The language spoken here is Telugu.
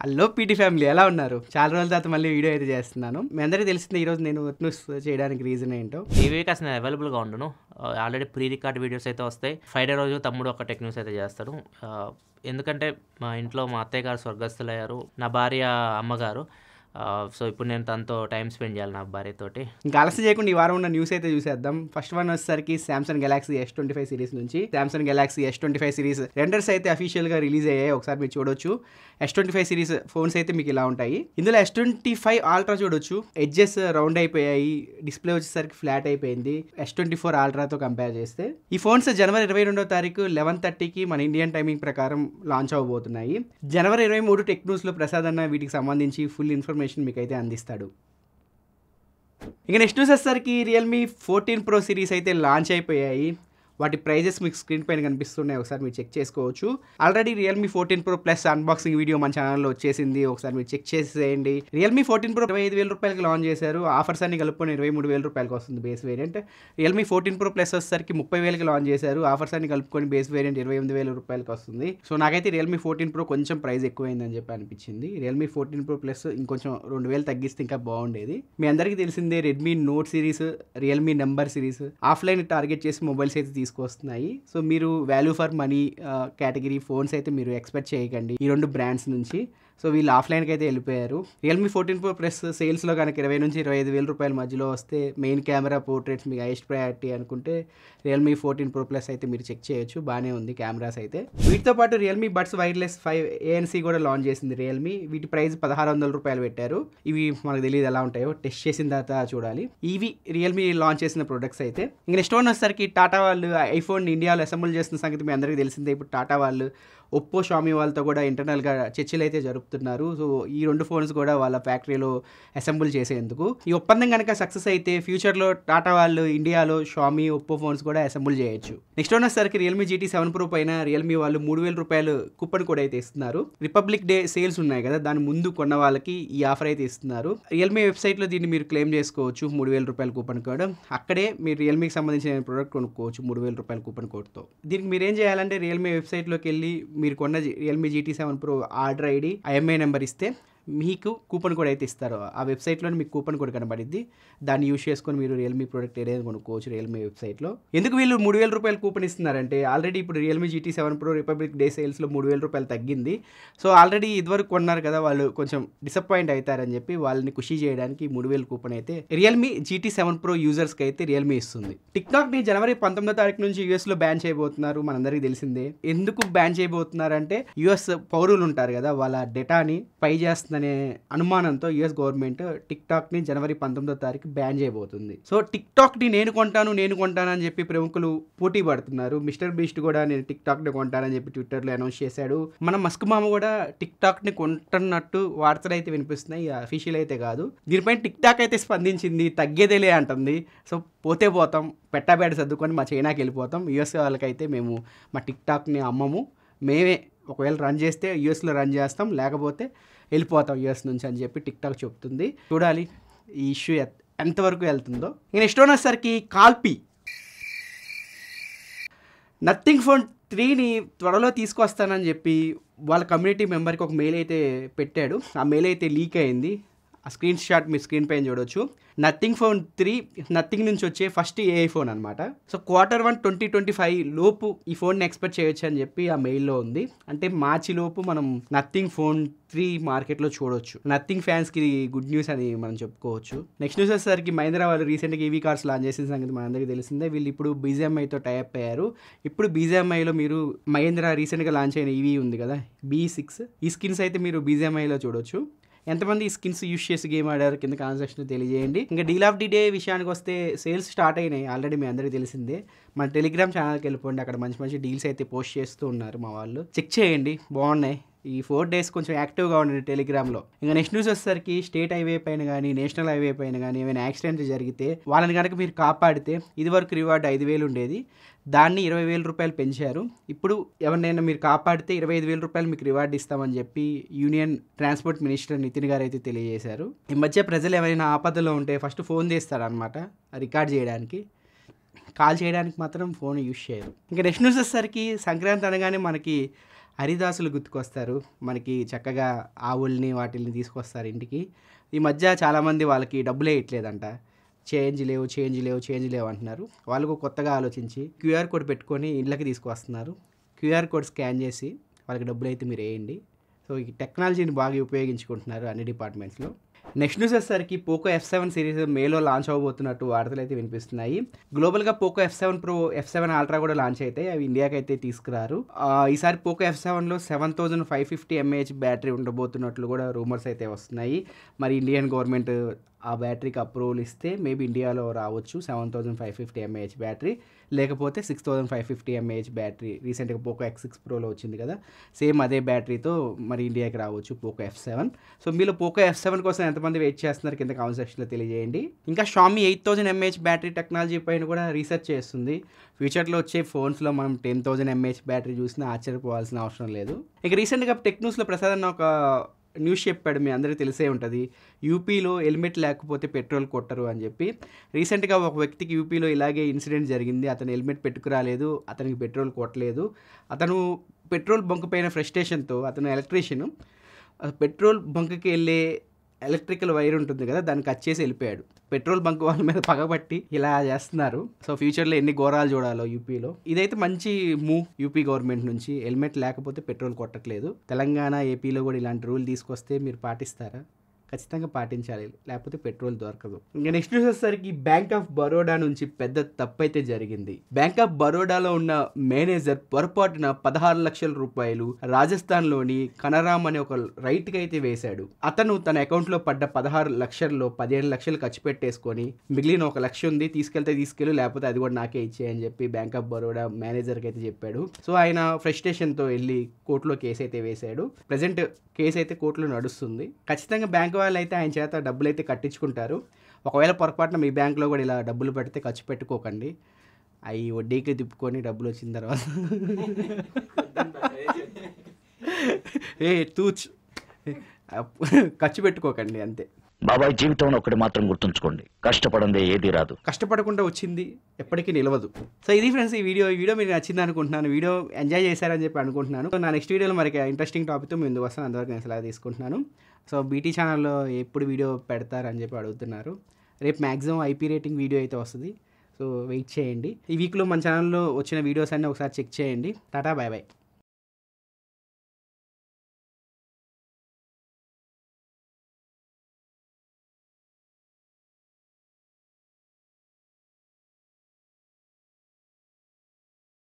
హలో పీటీ ఫ్యామిలీ, ఎలా ఉన్నారు? చాలా రోజుల తర్వాత మళ్ళీ వీడియో అయితే చేస్తున్నాను. మీ అందరికీ తెలిసిందే ఈరోజు నేను న్యూస్ చేయడానికి రీజన్ ఏంటో. ఈ వీక్ అసలు అవైలబుల్గా ఉండను. ఆల్రెడీ ప్రీ రికార్డ్ వీడియోస్ అయితే వస్తాయి. ఫ్రైడే రోజు తమ్ముడు ఒక టెక్ న్యూస్ అయితే చేస్తాడు. ఎందుకంటే మా ఇంట్లో మా అత్తయ్య గారు స్వర్గస్థులయ్యారు, నా భార్య అమ్మగారు. సో ఇప్పుడు నేను తనతో టైం స్పెండ్ చేయాలి, నా భార్యతోటి. ఇంకా ఆలస్యం చేయకుండా ఈ వారం ఉన్న న్యూస్ అయితే చూసేద్దాం. ఫస్ట్ వన్ వచ్చేసరికి సామ్సంగ్ గెలాక్సీ S25 సిరీస్ నుంచి Samsung Galaxy S25 series renders అయితే అఫీషియల్గా రిలీజ్ అయ్యాయి. ఒకసారి మీరు చూడొచ్చు. S25 సిరీస్ ఫోన్స్ అయితే మీకు ఇలా ఉంటాయి. ఇందులో S25 అల్ట్రా చూడొచ్చు. ఎడ్జెస్ రౌండ్ అయిపోయాయి, డిస్ప్లే వచ్చేసరికి ఫ్లాట్ అయిపోయింది S24 అల్ట్రాతో కంపేర్ చేస్తే. ఈ ఫోన్స్ జనవరి 22వ తారీఖు 11:30కి మన ఇండియన్ టైమింగ్ ప్రకారం లాంచ్ అవబోతున్నాయి. జనవరి 23 టెక్ న్యూస్లో ప్రసాద్ అన్న వీటికి సంబంధించి ఫుల్ ఇన్ఫర్మేషన్ మీకైతే అందిస్తాడు. ఇక నెక్స్ట్ న్యూస్ వచ్చేసరికి రియల్మీ 14 Pro సిరీస్ అయితే లాంచ్ అయిపోయాయి. వాటి ప్రైజెస్ మీకు స్క్రీన్ పైన కనిపిస్తున్నాయి, ఒకసారి మీరు చెక్ చేసుకోవచ్చు. Already Realme 14 Pro plus unboxing video మన ఛానల్లో వచ్చేసింది, ఒకసారి మీరు చెక్ చేసేయండి. రియల్మీ 14 Pro 25,000 రూపాయలకి లాంచ్ చేశారు. ఆఫర్స్ అన్ని కలుపుకొని 23,000 రూపాయలకి వస్తుంది base variant. Realme 14 Pro plus వచ్చేసరికి 30,000కి లాంచ్ చేశారు. ఆఫర్స్ అన్ని కలుపుకొని బేస్ వేరియంట్ 28,000 రూపాయలకి వస్తుంది. సో నాకైతే రియల్మీ 14 Pro కొంచెం ప్రైస్ ఎక్కువైందని చెప్పి అనిపించింది. రియల్మీ 14 Pro ప్లస్ ఇంకొంచెం 2,000 తగ్గిస్తే ఇంకా బాగుండేది. మీ అందరికీ తెలిసిందే Redmi note series, Realme number series offline target చేసి మొబైల్స్ అయితే తీసుకొస్తున్నాయి. సో మీరు value for money category phones అయితే మీరు ఎక్స్పెక్ట్ చేయకండి ఈ రెండు బ్రాండ్స్ నుంచి. సో వీళ్ళు ఆఫ్లైన్కి అయితే వెళ్ళిపోయారు. రియల్మీ 14 Pro ప్లస్ సేల్స్లో కనుక 20,000 నుంచి 25,000 రూపాయల మధ్యలో వస్తే మెయిన్ కెమెరా పోర్ట్రేట్స్ మీకు హైయెస్ట్ ప్రయారిటీ అనుకుంటే రియల్మీ 14 Pro ప్లస్ అయితే మీరు చెక్ చేయొచ్చు. బాగానే ఉంది కెమెరాస్ అయితే. వీటితో పాటు రియల్మీ బడ్స్ వైర్లెస్ 5 ANC కూడా లాంచ్ చేసింది రియల్మీ. వీటి ప్రైస్ 1,600 రూపాయలు పెట్టారు. ఇవి మనకు తెలియదు ఎలా ఉంటాయో, టెస్ట్ చేసిన తర్వాత చూడాలి. ఇవి రియల్మీ లాంచ్ చేసిన ప్రొడక్ట్స్ అయితే. ఇంక నెక్స్ట్ వన్ వచ్చేసరికి టాటా వాళ్ళు ఐఫోన్ ఇండియాలో అసెంబుల్ చేస్తున్న సంగతి మీ అందరికీ తెలిసిందే. ఇప్పుడు టాటా వాళ్ళు ఒప్పో, షామీ వాళ్ళతో కూడా ఇంటర్నల్గా చర్చలు అయితే జరుపుతున్నారు. సో ఈ రెండు ఫోన్స్ కూడా వాళ్ళ ఫ్యాక్టరీలో అసెంబుల్ చేసేందుకు. ఈ ఒప్పందం కనుక సక్సెస్ అయితే ఫ్యూచర్లో టాటా వాళ్ళు ఇండియాలో షామీ, ఒప్పో ఫోన్స్ కూడా అసెంబుల్ చేయొచ్చు. నెక్స్ట్ వచ్చేసరికి రియల్మీ GT 7 Pro పైన రియల్మీ వాళ్ళు 3,000 రూపాయలు కూపన్ కోడ్ అయితే ఇస్తున్నారు. రిపబ్లిక్ డే సేల్స్ ఉన్నాయి కదా, దాని ముందు కొన్న వాళ్ళకి ఈ ఆఫర్ అయితే ఇస్తున్నారు. రియల్మీ వెబ్సైట్లో దీన్ని మీరు క్లెయిమ్ చేసుకోవచ్చు. 3,000 రూపాయల కూపన్ కోడ్. అక్కడే మీరు రియల్మీకి సంబంధించిన ప్రోడక్ట్ కొనుక్కోవచ్చు 3,000 రూపాయల కూపన్ కోడ్తో. దీనికి మీరు ఏం చేయాలంటే రియల్మీ వెబ్సైట్లోకి వెళ్ళి మీరు కొన్న Realme GT 7 Pro order ID, IMEI number ఇస్తే మీకు కూపన్ కోడ్ అయితే ఇస్తారు. ఆ వెబ్సైట్లో మీకు కూపన్ కోడ్ కనబడిద్ది. దాన్ని యూజ్ చేసుకొని మీరు రియల్మీ ప్రోడక్ట్ ఏదైనా కొనుక్కోవచ్చు రియల్మీ వెబ్సైట్లో. ఎందుకు వీళ్ళు 3,000 రూపాయల కూపన్ ఇస్తున్నారంటే ఆల్రెడీ ఇప్పుడు Realme GT 7 Pro republic day సేల్స్లో 3,000 రూపాయలు తగ్గింది. సో ఆల్రెడీ ఇదివరకు కొన్నారు కదా, వాళ్ళు కొంచెం డిసప్పాయింట్ అవుతారని చెప్పి వాళ్ళని ఖుషి చేయడానికి 3,000 కూపన్ అయితే రియల్మీ GT 7 Pro యూజర్స్కి అయితే రియల్మీ ఇస్తుంది. టిక్టాక్ని జనవరి 19వ తారీఖు నుంచి యూఎస్లో బ్యాన్ చేయబోతున్నారు. మనందరికీ తెలిసిందే. ఎందుకు బ్యాన్ చేయబోతున్నారంటే యూఎస్ పౌరులు ఉంటారు కదా, వాళ్ళ డేటాని పై చేస్తుందనే అనుమానంతో యూఎస్ గవర్నమెంట్ టిక్టాక్ని జనవరి 19వ తారీఖు బ్యాన్ చేయబోతుంది. సో టిక్టాక్ని నేను కొంటాను అని చెప్పి ప్రముఖులు పోటీ పడుతున్నారు. మిస్టర్ బీస్ట్ కూడా నేను టిక్టాక్ని కొంటానని చెప్పి ట్విట్టర్లో అనౌన్స్ చేశాడు. మన మస్క్ మామ కూడా టిక్టాక్ని కొంటున్నట్టు వార్తలు అయితే వినిపిస్తున్నాయి, అఫీషియల్ అయితే కాదు. దీనిపైన టిక్టాక్ అయితే స్పందించింది, తగ్గేదేలే అంటుంది. సో పోతే పోతాం, పెట్టాబేడ సర్దుకొని మా చైనాకి వెళ్ళిపోతాం. యూఎస్ వాళ్ళకైతే మేము మా టిక్టాక్ని అమ్మము, మేమే ఒకవేళ రన్ చేస్తే యూఎస్లో రన్ చేస్తాం, లేకపోతే వెళ్ళిపోతాం యూఎస్ నుంచి అని చెప్పి టిక్టాక్ చెప్తుంది. చూడాలి ఈ ఇష్యూ ఎంతవరకు వెళ్తుందో. నేను నెక్స్ట్ వచ్చేసరికి కాల్పీ నథింగ్ ఫోన్ 3ని త్వరలో తీసుకొస్తానని చెప్పి వాళ్ళ కమ్యూనిటీ మెంబర్కి ఒక మెయిల్ అయితే పెట్టాడు. ఆ మెయిల్ అయితే లీక్ అయింది. ఆ స్క్రీన్ షాట్ మీ స్క్రీన్ పైన చూడొచ్చు. నథింగ్ ఫోన్ 3 నథింగ్ నుంచి వచ్చే ఫస్ట్ AI ఫోన్ అనమాట. సో Q1 2025 లోపు ఈ ఫోన్ని ఎక్స్పెక్ట్ చేయొచ్చు అని చెప్పి ఆ మెయిల్లో ఉంది. అంటే మార్చి లోపు మనం నథింగ్ ఫోన్ 3 మార్కెట్లో చూడొచ్చు. నథింగ్ ఫ్యాన్స్కి గుడ్ న్యూస్ అని మనం చెప్పుకోవచ్చు. నెక్స్ట్ న్యూస్ వచ్చేసరికి మహీంద్రా వాళ్ళు రీసెంట్గా EV కార్స్ లాంచ్ చేసిన సంగతి మనందరికీ తెలిసిందే. వీళ్ళు ఇప్పుడు BGMIతో టైఅప్ అయ్యారు. ఇప్పుడు BGMIలో మీరు మహీంద్రా రీసెంట్గా లాంచ్ అయిన EV ఉంది కదా, B6, ఈ స్కిన్స్ అయితే మీరు BGMIలో చూడొచ్చు. ఎంతమంది ఈ స్కిన్స్ యూస్ చేసి గేమ్ ఆడారు కింద కామెంట్ సెక్షన్లో తెలియజేయండి. ఇంకా డీల్ ఆఫ్ ది డే విషయానికి వస్తే సేల్స్ స్టార్ట్ అయినాయి. ఆల్రెడీ మీ అందరికీ తెలిసిందే. మన టెలిగ్రామ్ ఛానల్కి వెళ్ళిపోండి, అక్కడ మంచి మంచి డీల్స్ అయితే పోస్ట్ చేస్తూ ఉన్నారు మా వాళ్ళు. చెక్ చేయండి, బాగున్నాయి. ఈ 4 days కొంచెం యాక్టివ్గా ఉండండి టెలిగ్రామ్లో. ఇంకా నెక్స్ట్ న్యూస్ వచ్చేసరికి స్టేట్ హైవే పైన కానీ నేషనల్ హైవే పైన కానీ ఏమైనా యాక్సిడెంట్ జరిగితే వాళ్ళని కనుక మీరు కాపాడితే ఇదివరకు రివార్డ్ 5,000 ఉండేది, దాన్ని 20,000 రూపాయలు పెంచారు. ఇప్పుడు ఎవరినైనా మీరు కాపాడితే 25,000 రూపాయలు మీకు రివార్డ్ ఇస్తామని చెప్పి యూనియన్ ట్రాన్స్పోర్ట్ మినిస్టర్ నితిన్ గారు అయితే తెలియజేశారు. ఈ మధ్య ప్రజలు ఎవరైనా ఆపదలో ఉంటే ఫస్ట్ ఫోన్ చేస్తారనమాట రికార్డ్ చేయడానికి, కాల్ చేయడానికి మాత్రం ఫోన్ యూజ్ చేయరు. ఇంకా నెక్స్ట్ న్యూస్ వచ్చేసరికి సంక్రాంతి అనగానే మనకి హరిదాసులు గుర్తుకొస్తారు. మనకి చక్కగా ఆవుల్ని వాటిల్ని తీసుకొస్తారు ఇంటికి. ఈ మధ్య చాలామంది వాళ్ళకి డబ్బులే ఇవ్వట్లేదంట. చేంజ్ లేవు అంటున్నారు. వాళ్ళకు కొత్తగా ఆలోచించి క్యూఆర్ కోడ్ పెట్టుకొని ఇళ్ళకి తీసుకొస్తున్నారు. క్యూఆర్ కోడ్ స్కాన్ చేసి వాళ్ళకి డబ్బులైతే మీరు వేయండి. సో ఈ టెక్నాలజీని బాగా ఉపయోగించుకుంటున్నారు అన్ని డిపార్ట్మెంట్స్లో. నెక్స్ట్ న్యూస్ వచ్చేసరికి పోకో F7 సిరీస్ మేలో లాంచ్ అవ్వబోతున్నట్టు వార్తలు అయితే వినిపిస్తున్నాయి. గ్లోబల్గా Poco F7 Pro, F7 Ultra కూడా లాంచ్ అయితే అవి ఇండియాకి అయితే తీసుకురారు. ఈసారి పోకో F7లో 7550 mAh బ్యాటరీ ఉండబోతున్నట్లు కూడా రూమర్స్ అయితే వస్తున్నాయి. మరి ఇండియన్ గవర్నమెంట్ ఆ బ్యాటరీకి అప్రూవల్ ఇస్తే మేబీ ఇండియాలో రావచ్చు 7550 mAh బ్యాటరీ, లేకపోతే 6550 mAh బ్యాటరీ. రీసెంట్గా పోకో X6 Proలో వచ్చింది కదా, సేమ్ అదే బ్యాటరీతో మరి ఇండియాకి రావచ్చు పోకో F7. సో మీరు పోకో F7 కోసం ఎంతమంది వెయిట్ చేస్తున్నారు కింద కామెంట్ సెక్షన్లో తెలియజేయండి. ఇంకా షామీ 8000 mAh బ్యాటరీ టెక్నాలజీ పైన కూడా రీసెర్చ్ చేస్తుంది. ఫ్యూచర్లో వచ్చే ఫోన్స్లో మనం 10,000 mAh బ్యాటరీ చూసినా ఆశ్చర్యపోవాల్సిన అవసరం లేదు. ఇక రీసెంట్గా టెక్ న్యూస్లో ప్రసాద్ అన్న ఒక న్యూస్ చెప్పాడు, మీ అందరికీ తెలిసే ఉంటుంది. యూపీలో హెల్మెట్ లేకపోతే పెట్రోల్ కొట్టరు అని చెప్పి. రీసెంట్గా ఒక వ్యక్తికి యూపీలో ఇలాగే ఇన్సిడెంట్ జరిగింది. అతను హెల్మెట్ పెట్టుకురాలేదు, అతనికి పెట్రోల్ కొట్టలేదు. అతను పెట్రోల్ బంక్ పైన ఫ్రస్ట్రేషన్తో అతను ఎలక్ట్రీషియన్, పెట్రోల్ బంక్కి వెళ్ళే ఎలక్ట్రికల్ వైర్ ఉంటుంది కదా, దాన్ని కట్ చేసి వెళ్ళిపోయాడు. పెట్రోల్ బంక్ వాళ్ళ మీద పగబట్టి ఇలా చేస్తున్నారు. సో ఫ్యూచర్లో ఎన్ని ఘోరాలు చూడాలో యూపీలో. ఇదైతే మంచి మూవ్ యూపీ గవర్నమెంట్ నుంచి. హెల్మెట్ లేకపోతే పెట్రోల్ కొట్టట్లేదు. తెలంగాణ, ఏపీలో కూడా ఇలాంటి రూల్ తీసుకొస్తే మీరు పాటిస్తారా? ఖచ్చితంగా పాటించాలి, లేకపోతే పెట్రోల్ దొరకదు. ఇంకా నెక్స్ట్ న్యూస్ వచ్చేసరికి బ్యాంక్ ఆఫ్ బరోడా నుంచి పెద్ద తప్పు అయితే జరిగింది. బ్యాంక్ ఆఫ్ బరోడాలో ఉన్న మేనేజర్ పొరపాటున 16 లక్షల రూపాయలు రాజస్థాన్లోని కనరామ్ అనే ఒక రైట్కి అయితే వేశాడు. అతను తన అకౌంట్లో పడ్డ 16 లక్షల్లో 17 లక్షలు ఖర్చు పెట్టేసుకొని మిగిలిన 1 లక్ష ఉంది, తీసుకెళ్తే తీసుకెళ్ళు, లేకపోతే అది కూడా నాకే ఇచ్చేయని చెప్పి బ్యాంక్ ఆఫ్ బరోడా మేనేజర్కి అయితే చెప్పాడు. సో ఆయన ఫ్రస్ట్రేషన్తో వెళ్ళి కోర్టులో కేసు అయితే వేశాడు. ప్రజెంట్ కేసు అయితే కోర్టులో నడుస్తుంది. ఖచ్చితంగా బ్యాంక్ వాళ్ళు అయితే ఆయన చేత డబ్బులు అయితే కట్టించుకుంటారు. ఒకవేళ పొరపాటున మీ బ్యాంకులో కూడా ఇలా డబ్బులు పెడితే ఖర్చు పెట్టుకోకండి. అవి వడ్డీకి తిప్పుకొని డబ్బులు వచ్చిన తర్వాత ఖర్చు పెట్టుకోకండి అంతే. బాబాయ్ జీవితంలో ఒకటి మాత్రం గుర్తుంచుకోండి, కష్టపడందే ఏది రాదు. కష్టపడకుండా వచ్చింది ఎప్పటికీ నిలవదు. సో ఇది ఫ్రెండ్స్ ఈ వీడియో మీకు నచ్చింది అనుకుంటున్నాను. వీడియో ఎంజాయ్ చేశారని చెప్పి అనుకుంటున్నాను. నా నెక్స్ట్ వీడియోలో మరి ఇంట్రెస్టింగ్ టాపిక్తో ముందుకు వస్తాను. అంతవరకు నేను సలహా తీసుకుంటున్నాను. సో బీటీ ఛానల్లో ఎప్పుడు వీడియో పెడతారని చెప్పి అడుగుతున్నారు. రేపు మ్యాక్సిమం ఐపీ రేటింగ్ వీడియో అయితే వస్తుంది. సో వెయిట్ చేయండి. ఈ వీక్లో మన ఛానల్లో వచ్చిన వీడియోస్ అన్నీ ఒకసారి చెక్ చేయండి. టాటా, బాయ్ బాయ్.